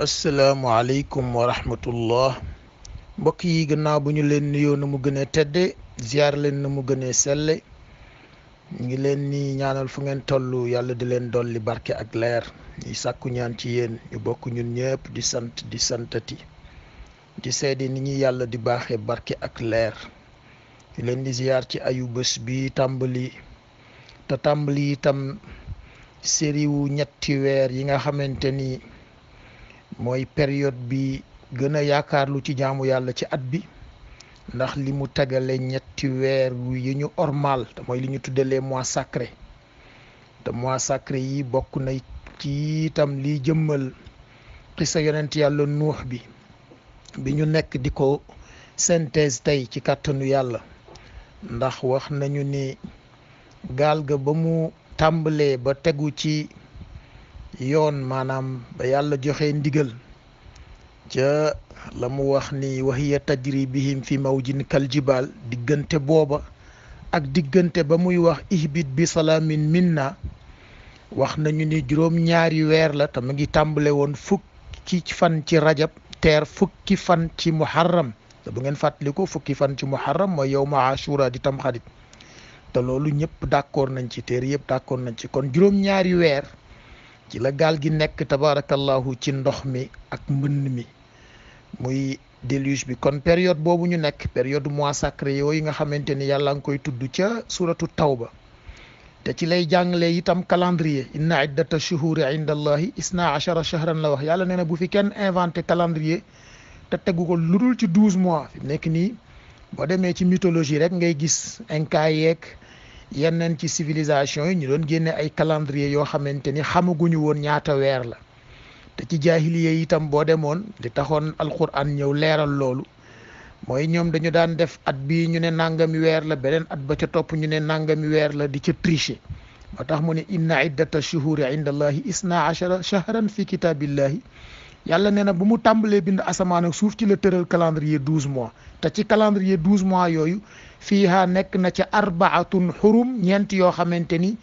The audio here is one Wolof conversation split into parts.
asalaamualeykum wa rahmatullah mbokk yi gannaaw bu ñu leen nuyoo na mu gënee tedde ziar leen na mu gënee selle ñu ngi leen ni ñaanal fu ngeen toll yàlla di leen dolli barke ak leer ñuy sàkku ñaan ci yéen ñu bokk ñun ñëpp di sant di santati di seede ni ñi yàlla di baaxee barke ak leer ñu leen di ziar ci ayu bés bi tàmbali itam série wu ñetti weer yi nga xamante ni mooy période bi gën a yaakaarlu ci jaamu yàlla ci at bi ndax li mu tegale ñetti weer yi ñu ormal te mooy li ñu tudde les mois sacrés te mois sacrés yi bokk na ci itam liy jëmmal xisa yonent yàlla nuux bi ñu nekk di ko synthèse tey ci kàttanu yàlla ndax wax nañu ni gaal ga ba mu tàmbalee ba tegu ci yoon maanaam ba yàlla joxe ndigal ca la mu wax ni wahiya tajri bihim fi mawjin kal jibal diggante booba ak diggante ba muy wax ihbit bi salaamin minna wax nañu ni juróom-ñaari weer la te mu ngi tàmbale woon fukki fan ci rajab teer fukki fan ci muharram te bu ngeen fàttaliku fukki fan ci muharram mooy yawma ashura di tamxarit te loolu ñëpp d'accord nañ ci téere yëpp d'accord nañ ci kon juróom-ñaari weer ci la gaal gi nekk tabarakallahu ci ndox mi ak mbënn mi muy déluge bi kon période boobu ñu nekk période mois sacré yooyu nga xamante ni yàlla nga koy tudd ca suratu tawba te ci lay jàngale itam calendrier inna iddata shuhuri inda allahi isna achara shahran la wax yàlla nee na bu fi kenn inventé calendrier te tegu ko lu dul ci 12 mois fi nekk nii boo demee ci mythologie rek ngay gis inca yeeg yeneen ci civilisation yi ñu doon génne ay calendrier yoo xamante ni xamaguñu woon ñaata weer la te ci jaahiliya itam boo demoon li taxoon alquran ñëw leeral loolu mooy ñoom dañu daan def at bii ñu ne nangami weer la beneen at ba ca topp ñu ne nangami weer la di ca tricher moo tax mu ne inna iddata shuhuri inda allahi isna achara shahran fi kitabillahi yàlla nee na bu mu tàmbalee bind asamaan ak suuf ci la tëral calendrier 12 mois te ci calendrier 12 mois yooyu fiiha nekk na ca arbaatun xurum ñeent yoo xamante ni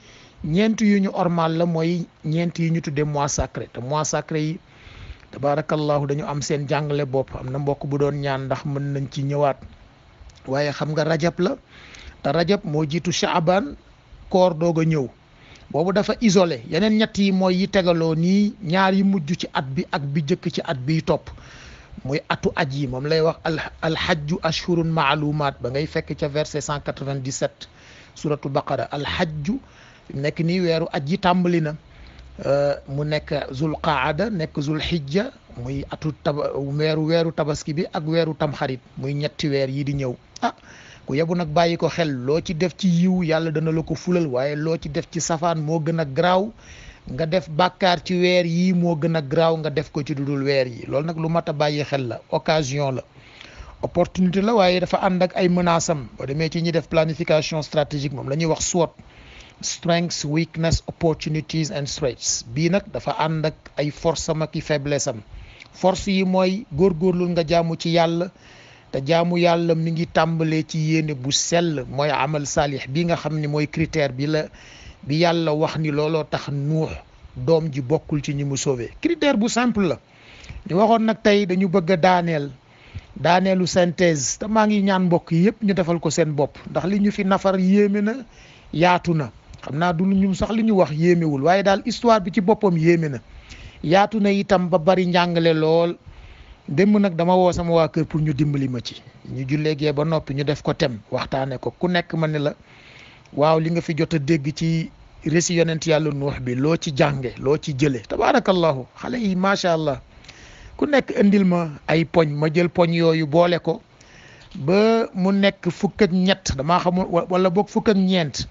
ñeent yu ñu ormal la mooy ñeent yi ñu tuddee mois sacré te mois sacré yi tabarakallahu dañu am seen jàngale bopp am na mbokk bu doon ñaan ndax mën nañ ci ñëwaat waaye xam nga rajab la te rajab moo jiitu shaaban koor doog a ñëw boobu dafa isolé yeneen ñett yi mooy yi tegaloo nii ñaar yi mujj ci at bi ak bi jëkk ci at biy topp muy atu aj yi moom lay wax alhajju ashhurun maalumaat ba ngay fekk ca verset 197 suratu baqara alhajju nekk nii weeru aj yi tàmbali na mu nekk zul qaada nekk zul hijja muy atu weeru tabaski bi ak weeru tamxarit muy ñetti weer yi di ñëw ku yebu nag bàyyi ko xel loo ci def ci yiw yàlla dana la ko fulal waaye loo ci def ci safaan moo gën a garaaw nga def bàkkaar ci weer yi moo gën a garaaw nga def ko ci dudul weer yi loolu nag lu mat a bàyyi xel la occasion la opportunité la waaye dafa ànd ak ay menaces am boo demee ci ñi def planification stratégique moom la ñuy wax SWOT strengths weakness opportunities and threats bii nag dafa ànd ak ay force am ak i faiblesse am force yi mooy góorgóorlul nga jaamu ci yàlla te jaamu yàlla mi ngi tàmbalee ci yéene bu sell mooy amal saalix bi nga xam ni mooy critère bi yàlla wax ni looloo tax nuux doom ji bokkul ci ñi mu sauvé critère bu simple la ñu waxoon nag tey dañu bëgg a daaneelu synthèse te maa ngi ñaan mbokk yëpp ñu defal ko seen bopp ndax li ñu fi nafar yéeme na yaatu na xam naa du ñu sax li ñu wax yéemewul waaye daal histoire bi ci boppam yéeme na yaatu na itam ba bari njàngale lool démb nag dama woo sama waa kër pour ñu dimbali ma ci ñu jullee gee ba noppi ñu def ko tem waxtaane ko ku nekk ma ne la waaw li nga fi jot a dégg ci récit yonent yàlla nuux bi loo ci jànge loo ci jële tabaarakallahu xale yi macha allah ku nekk indil ma ay poñ ma jël poñ yooyu boole ko ba mu nekk fukk ak ñett damaa xamul wala boog fukk ak ñeent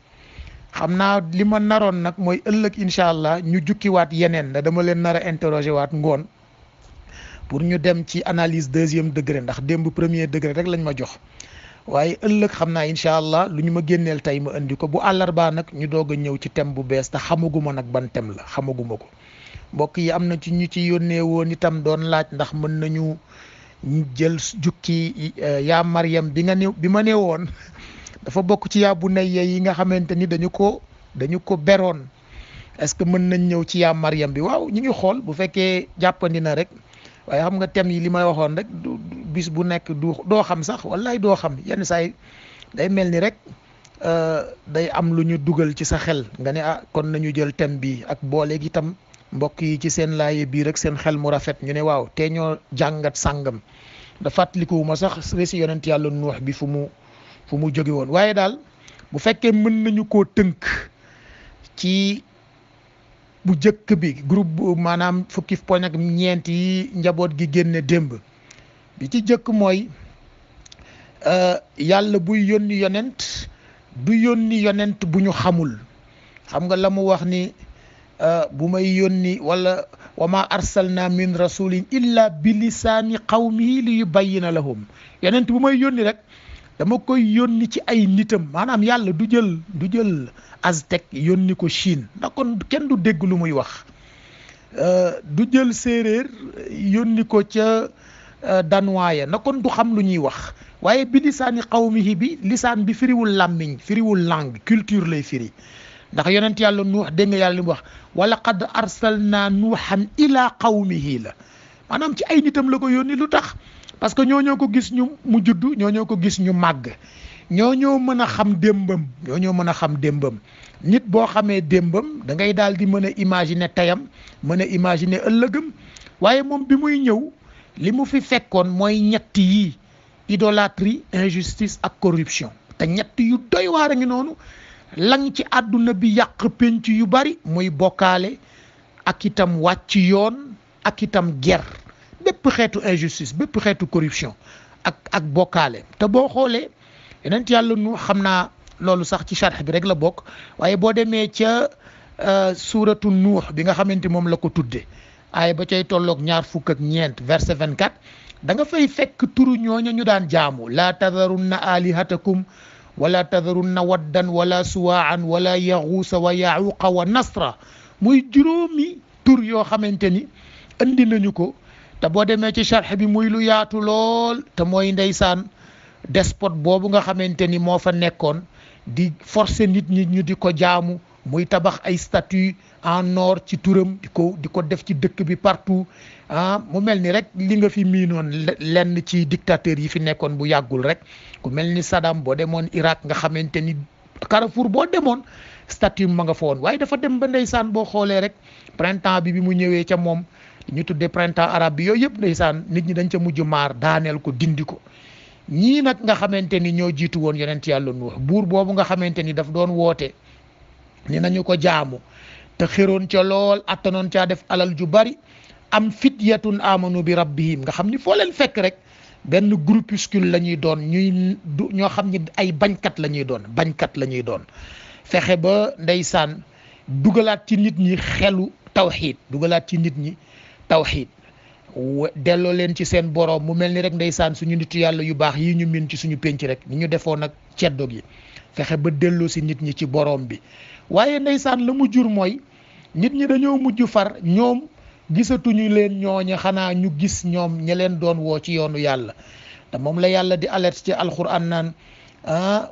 xam naa li ma naroon nag mooy ëllëg incha allah ñu jukkiwaat yeneen da dama leen nar a interroger waat ngoon pour ñu dem ci analyse 2e degré ndax démb 1er degré rek lañ ma jox waaye ëllëg xam naa incha allah lu ñu ma génneel tey ma indi ko bu àllarbaa nag ñu doog a ñëw ci thème bu bees te xamaguma nag ban thème la xamaguma ko mbokk yi am na ci ñu ci yónnee woon itam doon laaj ndax mën nañu jël jukki yaa Maryam bi ma ne woon dafa bokk ci yaa bunayya yi nga xamante ni dañu ko beroon est-ce que mën nañ ñëw ci yaa Maryam bi waaw ñu ngi xool bu fekkee jàppandi na rek waaye xam nga thème yi li may waxoon rek bis bu nekk doo xam sax wallaay doo xam yenn saa yi day mel ni rek day am lu ñu dugal ci sa xel nga ne kon nañu jël thème bi ak boole gi tam mbokk yi ci seen laaye bii rek seen xel mu rafet ñu ne waaw te ñoo jàngat sàngam da fàttalikuwuma sax rési yonent yàlla nuux bi fu mu jóge woon waaye daal bu fekkee mën nañu koo tënk ci bu jëkk bi groupe bu maanaam fukki poñ ak ñeent yi njaboot gi génne démb bi ci jëkk mooy yàlla buy yónni yonent du yónni yonent bu ñu xamul xam nga la mu wax ni bu may yónni wala wa ma arsalna min rasulin illa bi lisaani qawmihi li yubayyina lahum yonent bu may yónni rek dama koy yónni ci ay nitam maanaam yàlla du jël aztèque yónni ko Chine ndax kon kenn du dégg lu muy wax du jël séeréer yónni ko ca Danois na kon du xam lu ñuy wax waaye bi lisaani qawmihi bi lisaan bi firiwul làmmiñ firiwul langue culture lay firi ndax yonent yàlla nuux dégg nga yàlla li mu wax wala qad arsalna nuuhan ila qawmihi la maanaam ci ay nitam la ko yónni lu tax parce que ñoo ko gis ñu mu juddu ñoo ko gis ñu màgg ñoo mën a xam démbam nit boo xamee démbam da ngay daal di mën a imaginer teyam mën a imaginer ëllëgam waaye moom bi muy ñëw li mu fi fekkoon mooy ñett yi idolâtrie injustice ak corruption te ñett yu doy waar a ngi noonu lang ci àdduna bi yàq penc yu bari muy bokkaale ak itam wàcc yoon ak itam ger bépp xeetu injustice bépp xeetu corruption ak bokkaale te boo xoolee yonent yàlla nu xam naa loolu sax ci sharh bi rek la bokk waaye boo demee ca suuratu nuux bi nga xamante moom la ko tudde aaya ba cay tolloog 24 verset 24 da nga fay fekk turu ñooña ñu daan jaamu laa tadarunna alihatakum wala tadarunna waddan wala suwaan wala yaxuusa wa yaxuuqa wa nasra muy juróomi tur yoo xamante ni andi nañu ko te boo demee ci sharh bi muy lu yaatu lool te mooy ndeysaan despote boobu nga xamante ni moo fa nekkoon di forcer nit ñi ñu di ko jaamu muy tabax ay statue en or ci turam di ko def ci dëkk bi partout mu mel ni rek li nga fi miinoon lenn ci dictateurs yi fi nekkoon bu yàggul rek ku mel ni Saddam boo demoon Irak nga xamante ni Carrefour boo demoon statue ma nga fa woon waaye dafa dem ba ndeysaan boo xoolee rek printemps bi mu ñëwee ca moom ñu tuddee printemps arabe bi yooyu yëpp ndeysaan nit ñi dañ ca mujj maar daaneel ko dindi ko ñii nag nga xamante ni ñoo jiitu woon yonent yàlla Nuux buur boobu nga xamante ni daf doon woote ni nañu ko jaamu te xëroon ca lool attanoon caa def alal ju bari am fityatun amanu bi rabbihim nga xam ni foo leen fekk rek benn groupuscule la ñuy doon ñoo xam ni ay bañkat la ñuy doon fexe ba ndeysaan dugalaat ci nit ñi xelu tawxiid delloo leen ci seen borom mu mel ni rek ndeysaan suñu nitu yàlla yu baax yi ñu min ci suñu penc rek ni ñu defoon ak ceddo gi fexe ba delloo si nit ñi ci borom bi waaye ndeysaan la mu jur mooy nit ñi dañoo mujj far ñoom gisatuñu leen ñooña xanaa ñu gis ñoom ña leen doon woo ci yoonu yàlla te moom la yàlla di alerte ci alquran naan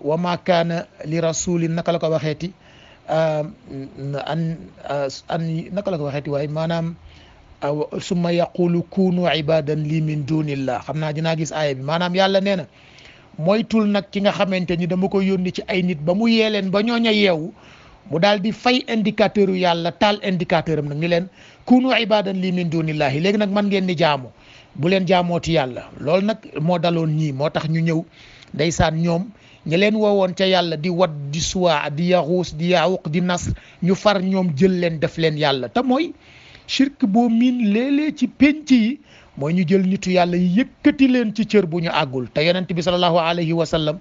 wa ma kaana li rasulin naka la ko waxeeti naka la ko waxeeti waaye maanaam summa yaqulu kunu ibadan li min dunillah xam naa dinaa gis aaya bi maanaam yàlla nee na moytul nag ki nga xamante ni dama ko yónni ci ay nit ba mu yee leen ba ñooña yeewu mu daal di fay indicateur yu yàlla taal indicateur am nag ni leen kunu ibadan li min dunillahi léegi nag man ngeen ni jaamu bu leen jaamooti yàlla loolu nag moo daloon ñii moo tax ñu ñëw ndeysaan ñoom ñi leen woowoon ca yàlla di wat di suwaa di yaxuus di yaawuq di nas ñu far ñoom jël leen def leen yàlla te mooy shirk boo miin léeg-léeg ci penc yi mooy ñu jël nitu yàlla yëkkati leen ci cër bu ñu àggul te yonent bi sallallahu alayhi wa sallam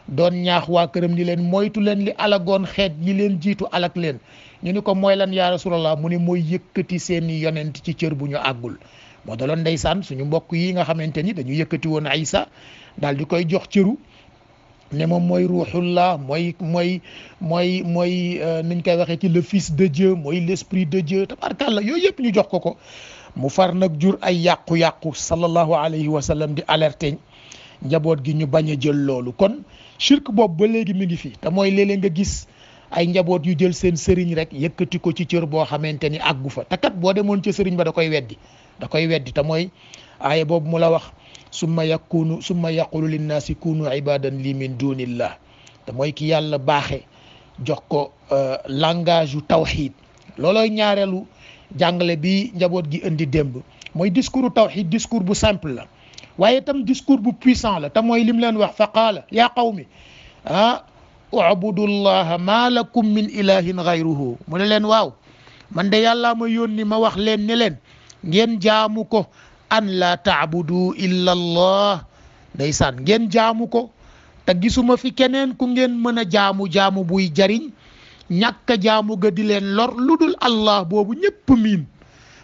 doon ñaax waa këram ni leen moytu leen li alagoon xeet yi leen jiitu alak leen ñu ni ko mooy lan yaa rasulallah mu ne mooy yëkkati seeni yonent ci cër bu ñu àggul moo daloon ndeysaan suñu mbokk yi nga xamante ni dañu yëkkati woon Isa daal di koy jox cëru ne moom mooy ruuxullah mooy niñ koy waxee ci le fils de Dieu mooy l'esprit de Dieu tabarkàlla yooyu yëpp ñu jox ko mu far nag jur ay yàqu-yàqu sallallahu alayhi wa sallam di alerter njaboot gi ñu bañ a jël loolu kon shirk boobu ba léegi mi ngi fi te mooy léeg-léeg nga gis ay njaboot yu jël seen sëriñ rek yëkkati ko ci cër boo xamante ni àggu fa te kat boo demoon ca sëriñ ba da koy weddi te mooy aaya boobu mu la wax summa yaqulu linnaasi kunu ibadan li min dunillah te mooy ki yàlla baaxe jox ko langage yu tawxid loolooy ñaareelu jàngale bi njaboot gi indi démb mooy discours tawxid discours bu simple la waaye itam discours bu puissant la te mooy lim leen wax fa qaala yaa qawmi ubudullaha ma lakum min ilahin gayruhu mu ne leen waaw man de yàllaa ma yónni ma wax leen ne leen ngeen jaamu ko an la taabudu illa allah ndeysaan ngeen jaamu ko te gisuma fi keneen ku ngeen mën a jaamu buy jariñ ñàkk a jaamu ga di leen lor lu dul allah boobu ñëpp miin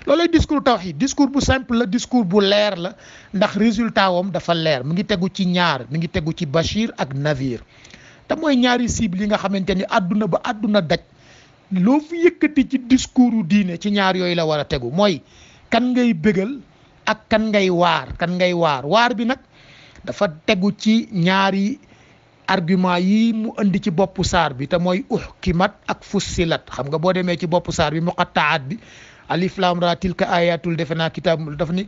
loolay discours tawhid discours bu simple la discours bu leer la ndax résultat wam dafa leer mu ngi tegu ci ñaar mi ngi tegu ci Bachir ak Nazir te mooy ñaari cible yi nga xamante ni àdduna ba àdduna daj loo fi yëkkati ci discours diine ci ñaar yooyu la war a tegu mooy kan ngay bégal ak kan ngay waar bi nag dafa tegu ci ñaari argument yi mu indi ci boppu saar bi te mooy uhkimat ak fussilat xam nga boo demee ci boppu saar bi muqattaat bi alif lam ra tilka ayatul defe naa kitaab dafa ni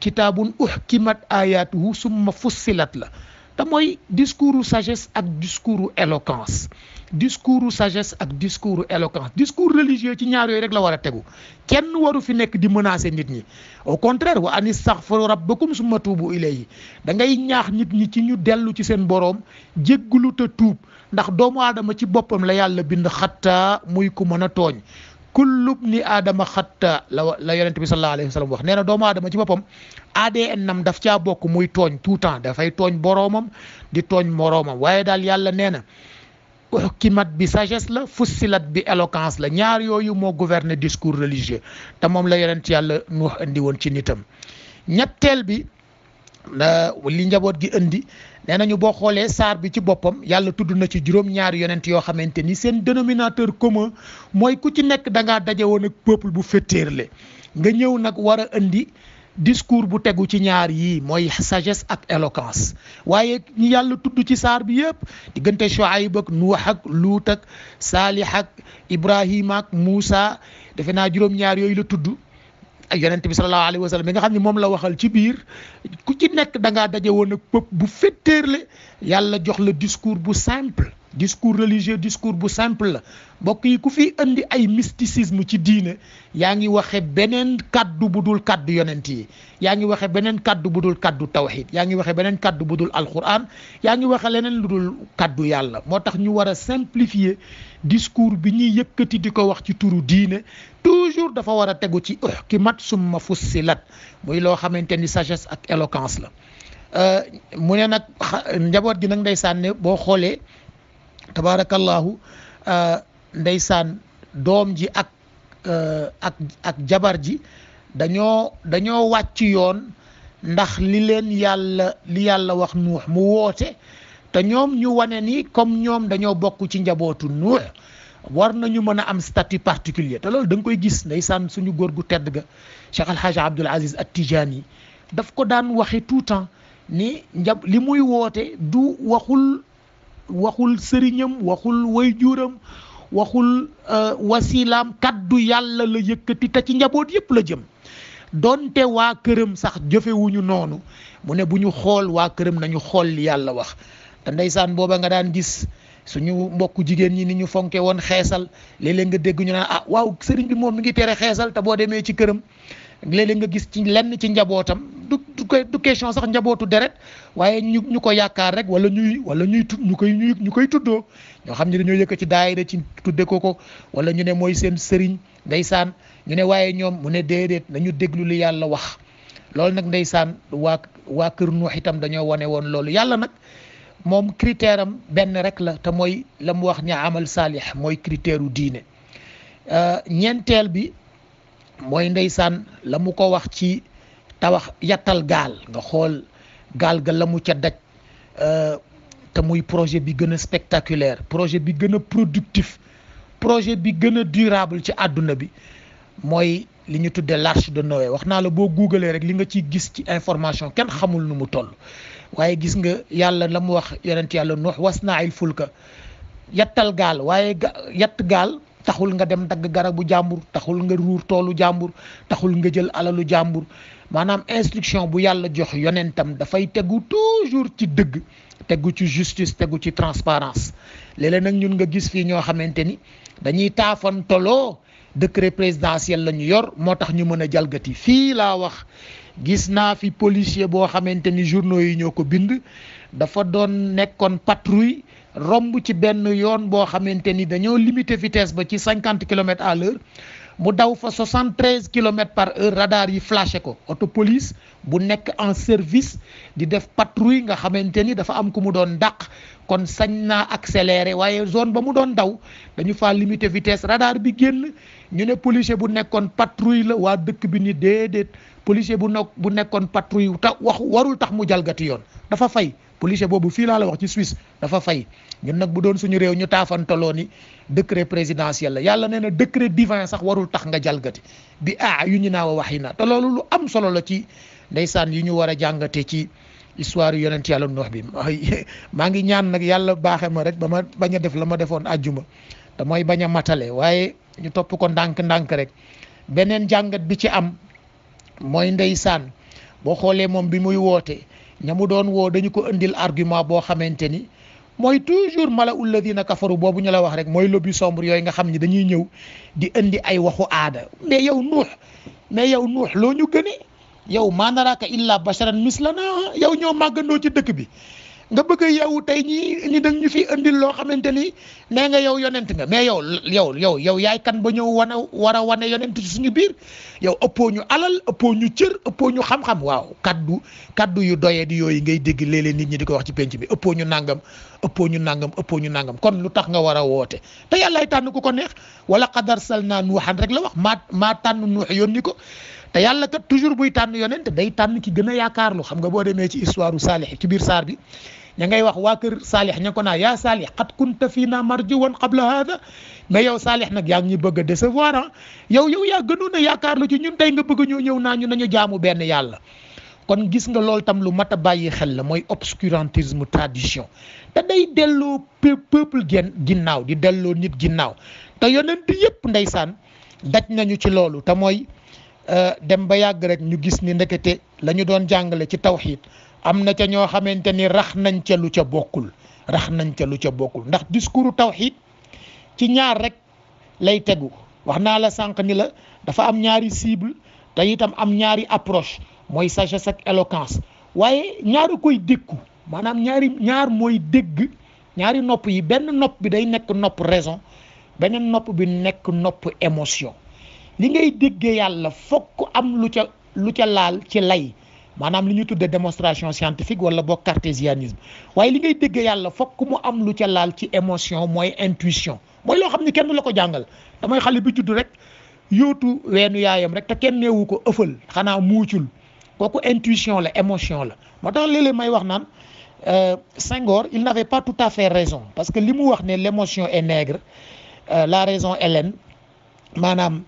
kitaabun uhkimat ayatuhu summa fussilat la te mooy discours sagesse ak discours éloquence discours religieux ci ñaar yooyu rek la war a tegu kenn waru fi nekk di menacer nit ñi au contraire wa an istaghfiru rabbakum summa tuubu ilayhi da ngay ñaax nit ñi ci ñu dellu ci seen boroom jégglu te tuub ndax doomu aadama ci boppam la yàlla bind xattaa muy ku mën a tooñ kullub ni aadama xatta la yonent bi sallallahu alayhi wa sallam wax nee na doomu aadama ci boppam ADN nam daf caa bokk muy tooñ tout temps dafay tooñ boroomam di tooñ moroomam waaye daal yàlla nee na uhkimat bi sagesse la fussilat bi éloquence la ñaar yooyu moo gouverner discours religieux te moom la yonent yàlla Nuux indi woon ci nitam ñetteel bi li njaboot gi indi nee nañu boo xoolee saar bi ci boppam yàlla tudd na ci juróom-ñaari yonent yoo xamante ni seen dénominateur commun mooy ku ci nekk da ngaa daje woon ak peuple bu féttéerle nga ñëw nag war a indi discours bu tegu ci ñaar yii mooy sagesse ak éloquence waaye ñi yàlla tudd ci saar bi yëpp diggante Shuayb ak Nuux ak Luut ak Saalih ak Ibrahima ak Muusa defe naa juróom-ñaar yooyu la tudd ak yonent bi sallallahu alayhi wa sallam bi nga xam ne moom la waxal ci biir ku ci nekk da ngaa daje woon ak peuple bu féttéerle yàlla jox la discours bu simple discours religieux discours bu simple la mbokk yi ku fi indi ay mysticisme ci diine yaa ngi waxe beneen kaddu bu dul kaddu yonent yi yaa ngi waxe beneen kaddu bu dul kaddu tawhid yaa ngi waxe beneen kaddu bu dul alquran yaa ngi waxe leneen lu dul kaddu yàlla moo tax ñu war a simplifier discours bi ñuy yëkkati di ko wax ci turu diine toujours dafa war a tegu ci uhkimat summa fussilat muy loo xamante ni sagesse ak éloquence la mu ne nag njaboot gi nag ndeysaan ne boo xoolee tabarakallahu ndeysaan doom ji ak jabar ji dañoo wàcc yoon ndax li yàlla wax Nuux mu woote te ñoom ñu wane ni comme ñoom dañoo bokk ci njabootu Nuux war nañu mën a am statut particulier te loolu da nga koy gis ndeysaan suñu góor gu tedd ga Cheikh Al Hadj Abdoul Aziz At-Tijani daf ko daan waxe tout temps ni li muy woote du waxul sëriñam waxul wayjuuram waxul wasilaam kaddu yàlla la yëkkati te ci njaboot yëpp la jëm donte waa këram sax jëfewuñu noonu mu ne bu ñu xool waa këram nañu xool li yàlla wax te ndeysaan booba nga daan gis suñu mbokku jigéen ñi ni ñu fonke woon xeesal léeg-léeg nga dégg ñu naan waaw sëriñ bi moom mi ngi tere xeesal te boo demee ci këram léeg-léeg nga gis ci lenn ci njabootam du question sax njabootu deret waaye ñu ko yaakaar rek wala ñu koy tuddoo ñoo xam ne dañoo yëkk ci daayira ci tudde ko wala ñu ne mooy seen sëriñ ndeysaan ñu ne waaye ñoom mu ne déedéet nañu déglu li yàlla wax loolu nag ndeysaan waa kër Nuux itam dañoo wane woon loolu yàlla nag moom critère am benn rek la te mooy la mu wax ni amal saalih mooy critère u diine ñeenteel bi mooy ndeysaan la mu ko wax ci tabax yattal gaal nga xool gaal ga la mu ca daj te muy projet bi gën a spectaculaire projet bi gën a productif projet bi gën a durable ci àdduna bi mooy li ñu tuddee l'arche de Noé wax naa la boo googlee rek li nga ciy gis ci information kenn xamul nu mu toll waaye gis nga yàlla la mu wax yonent yàlla Nuux wasna'il fulka yattal gaal waaye yatt gaal taxul nga dem dagg garabu jàmbur, taxul nga ruur toolu jàmbur, taxul nga jël alalu jàmbur. maanaam instruction bu yàlla jox yonentam dafay tegu toujours ci dëgg, tegu ci justice, tegu ci transparence. léeg-léeg nag ñun nga gis fii ñoo xamante ni dañuy taafantoloo décret présidentiel la ñu yor moo tax ñu mën a jalgati. fii laa wax gis naa fi policier boo xamante ni journaux yi ñoo ko bind, dafa doon nekkoon patrouille romb ci benn yoon boo xamante ni dañoo limiter vitesse ba ci 50 kilomètres à l'heure mu daw fa 73 kilomètres par heure, radar yi flashé ko. auto police bu nekk en service di def patrouille nga xamante ni dafa am ku mu doon dàq, kon sañ naa accéléré, waaye zone ba mu doon daw dañu faa limiter vitesse, radar bi génn. ñu ne policier bu nekkoon patrouille la, waa dëkk bi ni déedéet, policier bu nekkoon patrouille warul tax mu jalgati yoon, dafa fay. policier boobu fii laa la wax ci Suisse dafa fay. ñun nag bu doon suñu réew ñu taafantaloo ni décret présidentiel la, yàlla nee na décret divin sax warul tax nga jalgati bi yu ñu naaw a waxi na. te loolu lu am solo la ci ndeysaan yi ñu war a jàngate ci histoire yonent yàlla Nuux bi. maa ngi ñaan nag yàlla baaxe ma rek ba ma bañ a def la ma defoon àjjuma, te mooy bañ a matale, waaye ñu topp ko ndànk-ndànk rek. beneen jàngat bi ci am mooy ndeysaan boo xoolee moom bi muy woote ña mu doon woo dañu ko indil argument boo xamante ni mooy toujours malaul ladina kafaru boobu ñu la wax rek, mooy lobby sombre yooyu nga xam ni dañuy ñëw di indi ay waxu aada. mais yow Nuux loo ñu gënee, yow maa naraaka illa basharan mislana, yow ñoo màggandoo ci dëkk bi nga bëgg a yow tey ñi dañ ñu fi indil loo xamante ni nee nga yow yonent nga. mais yow yaay kan ba ñëw war a wane yonent ci suñu biir? yow ëppoo ñu alal, ëppoo ñu cër, ëppoo ñu xam-xam. waaw kaddu yu doyee di yooyu ngay dégg léeg-léeg nit ñi di ko wax ci penc bi, ëppoo ñu nangam. kon lu tax nga war a woote? te yàllaay tànn ku ko neex. wala qad arsalnaa nuuhan rek la wax, maa tànn Nuux yónni ko. te yàlla kat toujours buy tànn yonent day tànn ki gën a yaakaarlu. xam nga boo demee ci histoire Saalix ci biir saar bi ña ngay wax waa kër Saalix ña ko naa yaa Saalix qad kunta fiinaa marjuwan qabla haada. mais yow Saalix nag yaa ngi ñu bëgg a décevoir yow yaa gënoon a yaakaarlu ci ñun, tey nga bëgg ñoo ñëw naa ñu nañu jaamu benn yàlla. kon gis nga loolu tam lu mat a bàyyi xel la, mooy obscurantisme tradition. te day delloo peuple ginnaaw, di delloo nit ginnaaw. te yonent yëpp ndeysaan daj nañu ci loolu, te mooy dem ba yàgg rek ñu gis ni ndekete la ñu doon jàngale ci tawxiid am na ca ñoo xamante ni rax nañ ca lu ca bokkul. ndax discours tawxiid ci ñaar rek lay tegu. wax naa la sànq ni la dafa am ñaari cible, te itam am ñaari approche, mooy sagesse ak éloquence. waaye ñaari koy dékku, maanaam ñaar mooy dégg. ñaari nopp yi, benn nopp bi day nekk nopp raison, beneen nopp bi nekk nopp émotion. li ngay déggee yàlla fokk am lu ca laal ci lay, maanaam li ñu tuddee démonstration scientifique wala boog cartésianisme. waaye li ngay déggee yàlla fokk mu am lu ca laal ci émotion, mooy intuition. mooy loo xam ni kenn la ko jàngal, damay xale bi judd rek yóotu weenu yaayam rek te kenn neewu ko ëffal, xanaa muucul. kooku intuition la, émotion la. moo tax léeg-léeg may wax naan Senghor il n'avait pas tout à fait raison, parce que li mu wax ne l'émotion est nègre, la raison est laine, maanaam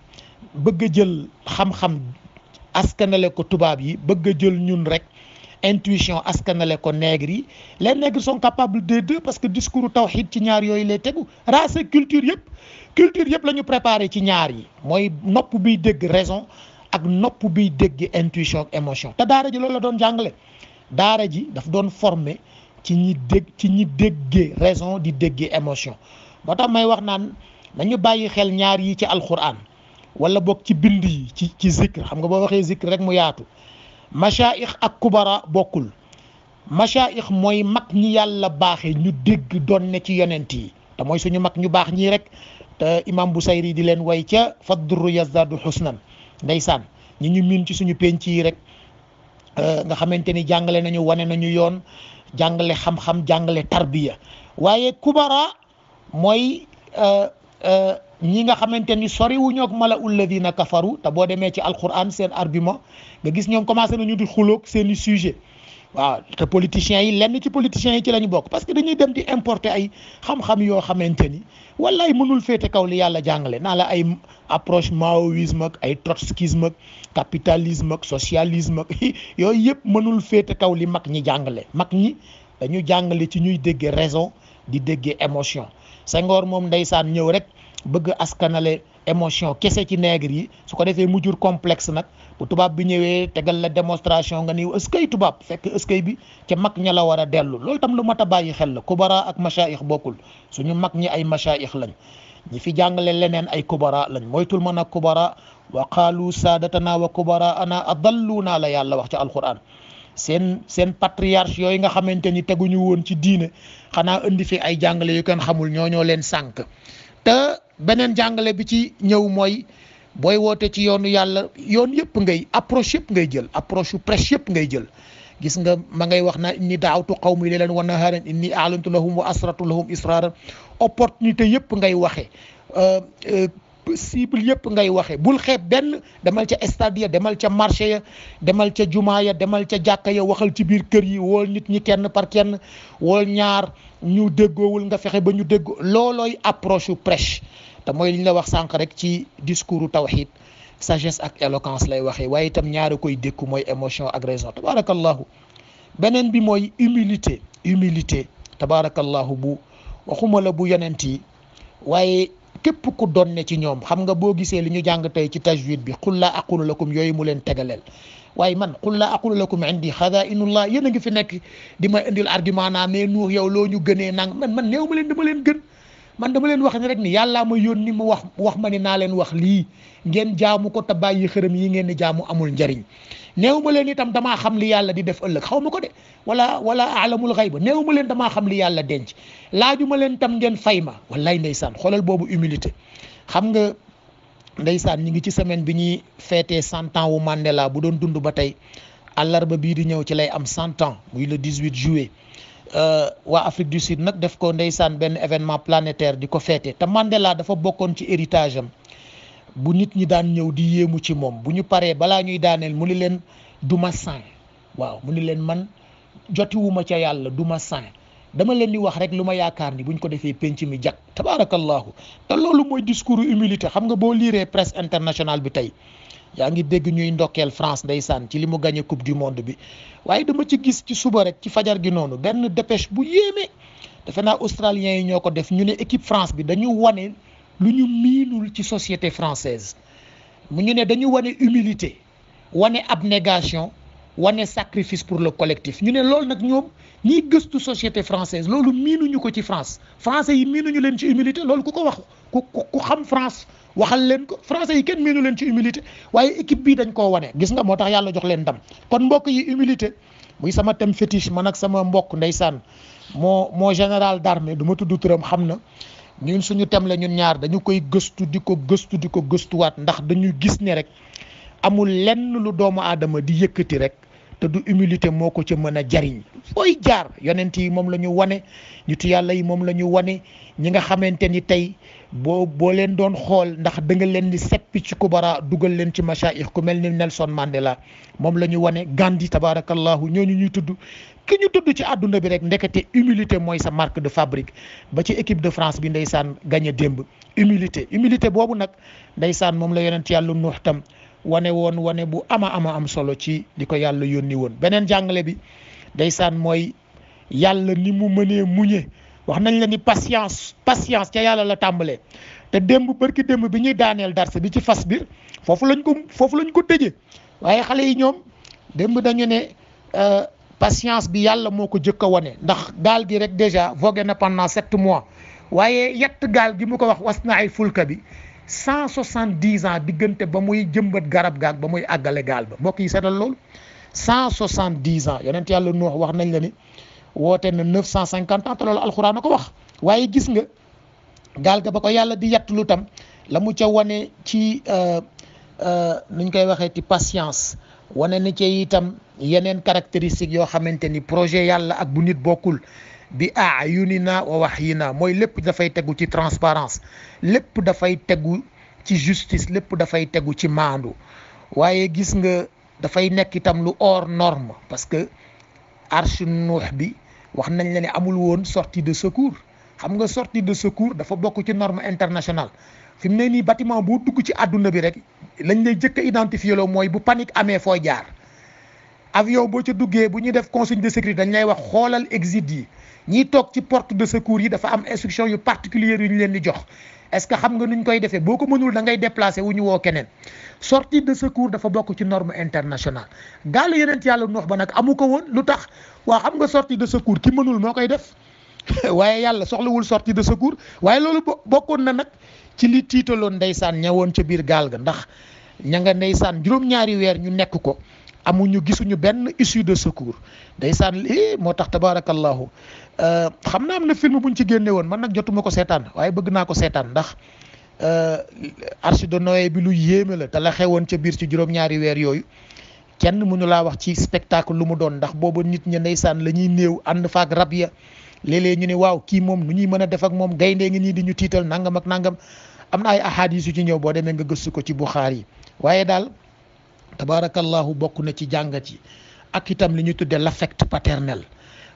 bëgg a jël xam-xam askanale ko tubaab yi, bëgg a jël ñun rek intuition askanale ko nègre yi. les nègres sont capables des deux, parce que discours tawhid ci ñaar yooyu lay tegu. race culture yëpp la ñu préparé ci ñaar yi, mooy nopp biy dégg raison ak nopp biy dégg intuition ak émotion. te daara ji loolu la doon jàngale. daara ji daf doon former ci ñi déggee raison di déggee émotion. moo tax may wax naan nañu bàyyi xel ñaar yi ci alquran, wala boog ci bind yi ci zikr. xam nga boo waxee zikr rek mu yaatu. machaïx ak kubara bokkul. machaïx mooy mag ñi yàlla baaxee ñu dégg doon ne ci yonent yi, te mooy suñu mag ñu baax ñii rek. te imam Busayri di leen way ca fadduru yazdadu husnan, ndeysaan ñi ñu miin ci suñu penc yi rek, nga xamante ni jàngale nañu, wane nañu yoon, jàngale xam-xam, jàngale tarbiya. waaye kubara mooy ñi nga xamante ni sori wuñu ak malaul ladina kafaru. te boo demee ci alquran seen argument nga gis ñoom commencé nañu di xuloog seeni sujet. waaw te politiciens yi, lenn ci politiciens yi ci la ñu bokk, parce que dañuy dem di importer ay xam-xam yoo xamante ni wallaay mënul féete kaw li yàlla jàngale. naa la ay approche maoïsme ak ay trotskisme ak capitalisme ak socialisme ak yooyu yëpp mënul féete kaw li mag ñi jàngale. mag ñi dañu jàngale ci ñuy déggee raison di déggee émotion. Senghor moom ndeysaan ñëw rek bëgg askanale émotion kese ci nègre yi su ko defee mu jur complexe nag bu tubaab bi ñëwee tegal la démonstration nga ni ëskay tubaab fekk ëskay bi ca mag ña la war a dellu loolu tam lu mat a bàyyi xel la kubara ak machaayix bokkul suñu mag ñi ay machaayix lañ ñi fi jàngale leneen ay kubara lañ moytul mën a kubara wa qaalu saadatana wa kubara ana adalluna la yàlla wax ci alquran seen patriarche yooyu nga xamante ni teguñu woon ci diine xanaa indi fi ay jàngale yu kenn xamul ñoo leen sànk te beneen jàngale bi ci ñëw mooy booy woote ci yoonu yàlla yoon yëpp ngay approche yëpp ngay jël approche yu prêche yëpp ngay jël gis nga ma ngay wax na inni daawtu qawmi laylan wa naharan inni a'lantu lahum wa asrartu lahum israran opportunité yëpp ngay waxe cible yëpp ngay waxe bul xeeb benn demal ca stade ya demal ca marché ya demal ca jumaa ya demal ca jàkka ya waxal ci biir kër yi wool nit ñi kenn par kenn wool ñaar ñu déggoowul nga fexe ba ñu déggoo loolooy approche yu prêche te mooy li ñu la wax sànq rek ci discours tawhid sagesse ak éloquence lay waxee waaye itam ñaari koy dékku mooy émotion ak raison tabarakallahu beneen bi mooy humilité tabarakallahu bu waxuma la bu yonent yi waaye képp ku doon ne ci ñoom xam nga boo gisee li ñu jàng tey ci tajwid bi qul laa aqulu lakum yooyu mu leen tegaleel waaye man qul laa aqulu lakum indi xadainullah yéen a ngi fi nekk di ma indil argument naa mais Nuux yow loo ñu gënee nang man néew ma leen dama leen gën man dama leen wax ni rek ni yàllaa ma yónni mu wax ma ni naa leen wax lii ngeen jaamu ko te bàyyi xërëm yi ngeen di jaamu amul njariñ néew ma leen itam damaa xam li yàlla di def ëllëg xaw ma ko de wala alamul xayba néew ma leen damaa xam li yàlla denc laaju ma leen tam ngeen fay ma wallaay ndeysaan xoolal boobu humilité xam nga ndeysaan ñi ngi ci semaine bi ñuy feetee 100 ans wu Mandela bu doon dund ba tey àllarba bii di ñëw ci lay am 100 ans muy le 18 juillet waa Afrique du Sud nag def ko ndeysaan benn événement planétaire di ko feete te Mandela dafa bokkoon ci héritage am bu nit ñi daan ñëw di yéemu ci moom bu ñu paree balaa ñuy daaneel mu ni leen duma saint waaw mu ni leen man jotiwuma ca yàlla duma saint dama leen di wax rek lu ma yaakaar ni buñ ko defee penc mi jag tabarakallahu te loolu mooy discours humilité xam nga boo liiree presse internationale bi tey yaa ngi dégg ñuy ndokkeel France ndeysaan ci li mu gagné coupe du monde bi waaye dama ci gis ci suba rek ci fajar gi noonu benn dépêche bu yéeme defe naa australiens yi ñoo ko def ñu ne équipe France bi dañu wane lu ñu miinul ci société française mu ñu ne dañu wane humilité wane abnégation wane sacrifice pour le collectif ñu ne loolu nag ñoom ñiy gëstu société française loolu miinuñu ko ci France français yi miinuñu leen ci humilité loolu ku ko wax ku xam France waxal leen ko français yi kenn miinu leen ci humilité waaye équipe bii dañ koo wane gis nga moo tax yàlla jox leen ndam kon mbokk yi humilité muy sama thème fétiche man ak sama mbokk ndeysaan moo général d'armée du ma tudd turam xam na ñun suñu thème la ñun ñaar dañu koy gëstu di ko gëstuwaat ndax dañu gis ne rek amul lenn lu doomu aadama di yëkkati rek te du humilité moo ko ca mën a jariñ fooy jaar yonent yi moom la ñu wane nitu yàlla yi moom la ñu wane ñi nga xamante ni tey boo leen doon xool ndax da nga leen di seppi ci kubara dugal leen ci machaayix ku mel ni Nelson Mandela moom la ñu wane Gandhi tabarakallahu ñooñu ñuy tudd ki ñu tudd ci àdduna bi rek ndekete humilité mooy sa marque de fabrique ba ci équipe de France bi ndeysaan gagné démb humilité boobu nag ndeysaan moom la yonent yàlla Nuux tam wane bu am solo ci li ko yàlla yónni woon beneen jàngale bi ndeysaan mooy yàlla ni mu mënee muñe wax nañ la ni patience ca yàlla la tàmbalee te bërki démb bi ñuy daaneel darse bi ci fas bi foofu lañ ko tëjee waaye xale yi ñoom démb dañu ne patience bi yàlla moo ko jëkk a wane ndax gaal gi rek déjà vogué na pendant 7 mois waaye yett gaal gi mu ko wax was na ay fulka bi 170 ans diggante ba muy jëmbat garab gaag ba muy àggale gaal ba mbokk yi seetal loolu 170 ans yonent yàlla Nuux wax nañ la ni woote na 950 ans te loolu alxuraan a ko wax waaye gis nga gaal ga ba ko yàlla di yett lu tam la mu ca wane ci nuñ koy waxee ci patience wane ni ci itam yeneen caractéristiques yoo xamante ni projet yàlla ak bu nit bokkul bi ayunina wa wahyina mooy lépp dafay tegu ci transparence lépp dafay tegu ci justice lépp dafay tegu ci maandu waaye gis nga dafay nekk itam lu hors norme parce que arche Nuux bi wax nañ la ne amul woon sortie de secours xam nga sortie de secours dafa bokk ci norme internationale fi mu ne nii bâtiment boo dugg ci àdduna bi rek lañ lay jëkk a identifier loo mooy bu panique amee fooy jaar avion boo ca duggee bu ñuy def consigne de sécurité dañ lay wax xoolal exit yi ñiy toog ci porte de secours yi dafa am instruction yu particulière yu ñu leen di jox est-ce que xam nga nuñ koy defee boo ko mënul da ngay déplacé wu ñu woo keneen sortie de secours dafa bokk ci norme internationale gaal yeneen yàlla Nuux ba nag amu ko woon lu tax waa xam nga sortie de secours ki mënul moo koy def waaye yàlla soxlawul sortie de secours waaye loolu bokkoon na nag ci li tiitaloon ndeysaan ñëwoon ca biir gaal ga ndax ña nga ndeysaan juróom-ñaari weer ñu nekk ko amuñu gisuñu benn issue de secours ndeysaan lii moo tax tabaarakallahu xam naa am na film buñ ci génne woon man nag jotuma ko seetaan waaye bëgg naa ko seetaan ndax Arche de Noé bi lu yéeme la te la xewoon ca biir ci juróom-ñaari weer yooyu kenn mënu laa wax ci spectacle lu mu doon ndax booba nit ñi ndeysaan la ñuy néew ànd faak rab ya léeg-léeg ñu ne waaw kii moom nu ñuy mën a def ak moom gayndee ngi nii di ñu tiital nangam ak nangam am na ay ahadis yu ci ñëw boo demee nga gëstu ko ci Buxaari yi waaye daal tabaarakallahu bokk na ci jàngat yi ak itam li ñu tuddee l'affect paternel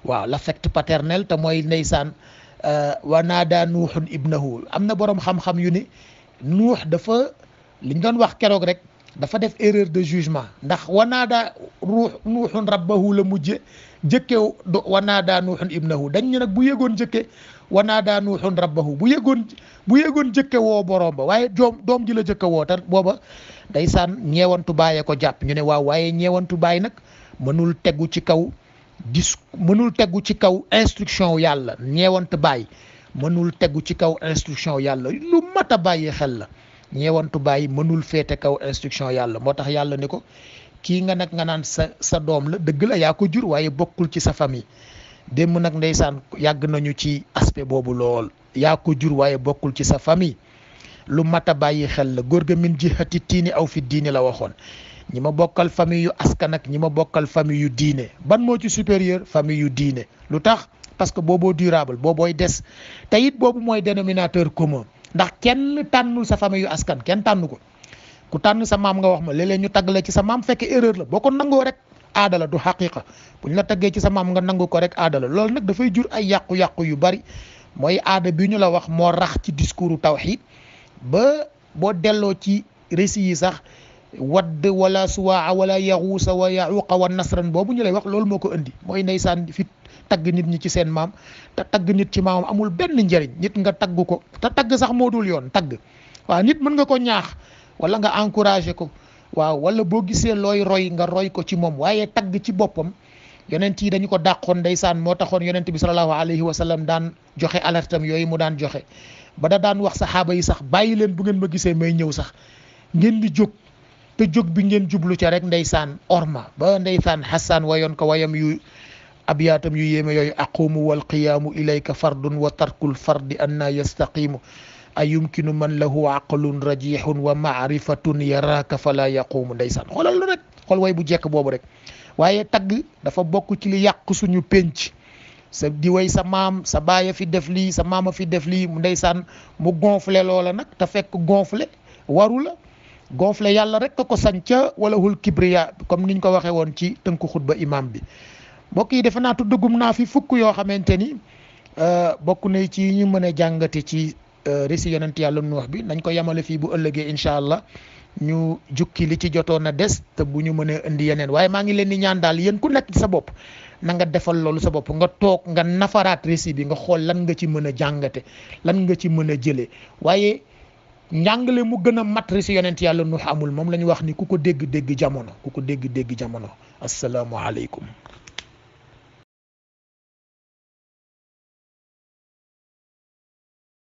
waaw l'affect paternel te mooy ndeysaan wa naada nuuxun ibnahu am na boroom xam-xam yu ni nuux dafa li ñu doon wax keroog rek dafa def erreur de jugement ndax wa naada nuuxun rabbahu la mujje jëkke wa naada nuuxun ibnahu dañ ne nag bu yëgoon jëkke wa naada nuuxun rabbahu bu yëgoon jëkke woo boroom ba waaye doom ji la jëkke woo te booba ndeysaan ñeewantu bàyyee ko jàpp ñu ne waaw waaye ñeewantu bàyyi nag mënul tegu ci kaw instruction yàlla ñeewantu bàyyi mënul tegu ci kaw instruction yàlla lu mat a bàyyi xel la ñeewantu bàyyi mënul féete kaw instruction yàlla moo tax yàlla ni ko kii nga nag nga naan sa doom la dëgg la yaa ko jur waaye bokkul ci sa famille démb nag ndeysaan yàgg nañu ci aspect boobu lool yaa ko jur waaye bokkul ci sa famille lu mat a bàyyi xel la góor ga min jihati tiini aw fi diini la waxoon ñi ma bokkal famille yu askan ak ñi ma bokkal famille yu diine ban moo ci supérieur famille yu diine lu tax parce que booboo durable boobooy des te it boobu mooy dénominateur commun ndax kenn tànnul sa famille yu askan kenn tànn ko ku tànn sa maam nga wax ma léeg-léeg ñu tagg la ci sa maam fekk erreur la boo ko nangoo rek aada la du xaqiqa bu ñu la taggee ci sa maam nga nangu ko rek aada la loolu nag dafay jur ay yàqu-yàqu yu bari mooy aada bi ñu la wax moo rax ci discours tawhid ba boo delloo ci récits yi sax wadd wala suwaa wala yaxuusa wa yaxuuqa wa nasran boobu ñu lay wax loolu moo ko indi mooy ndeysaan fi tagg nit ñi ci seen maam te tagg nit ci maamam amul benn njëriñ nit nga tagg ko te tagg sax moo dul yoon tagg waaw nit mën nga ko ñaax wala nga encouragé ko waaw wala boo gisee looy roy nga roy ko ci moom waaye tagg ci boppam yonent yi dañu ko dàqoon ndeysaan moo taxoon yonent bi sallallahu alayhi wa sallam daan joxe alertam yooyu mu daan joxe ba da daan wax saxaaba yi sax bàyyi leen bu ngeen ma gisee may ñëw sax ngeen di jóg te jóg bi ngeen jublu ca rek ndeysaan orma ba ndeysaan Hassan wayoon ko wayam yu abiyaatam yu yéeme yooyu aqumu wal qiyaamu ilayka fardun wa tarkul fardi anna yastaqimu ay yumkinu man lahu aqlun rajihun wa maarifatun yaraaka fala yaqumu ndeysaan xoolal lu rek xool way bu jekk boobu rek waaye tagg dafa bokk ci li yàq suñu pénc sa di way sa maam sa baaya fi def lii sa maama fi def lii mu ndeysaan mu gonflé loola nag te fekk gonflé waru la gonflé yàlla rek ko sañ ca wala hul kibriya comme niñ ko waxee woon ci tënku xutba imam bi mbokk yi defe naa tuddagum naa fi fukk yoo xamante ni bokk na ci ñu mën a jàngate ci récit yonent yàlla Nuux bi nañ ko yemale fii bu ëllëgee incha allah ñu jukki li ci jotoon a des te bu ñu mënee indi yeneen waaye maa ngi leen di ñaan daal yéen ku nekk ci sa bopp na nga defal loolu sa bopp nga toog nga nafaraat récit bi nga xool lan nga ci mën a jàngate lan nga ci mën a jëlee waaye njàngale mu gën a mat récit yonent yàlla Nuux amul moom la ñu wax ni ku ko dégg-dégg jamono ku ko dégg-dégg jamono asalaamualeykum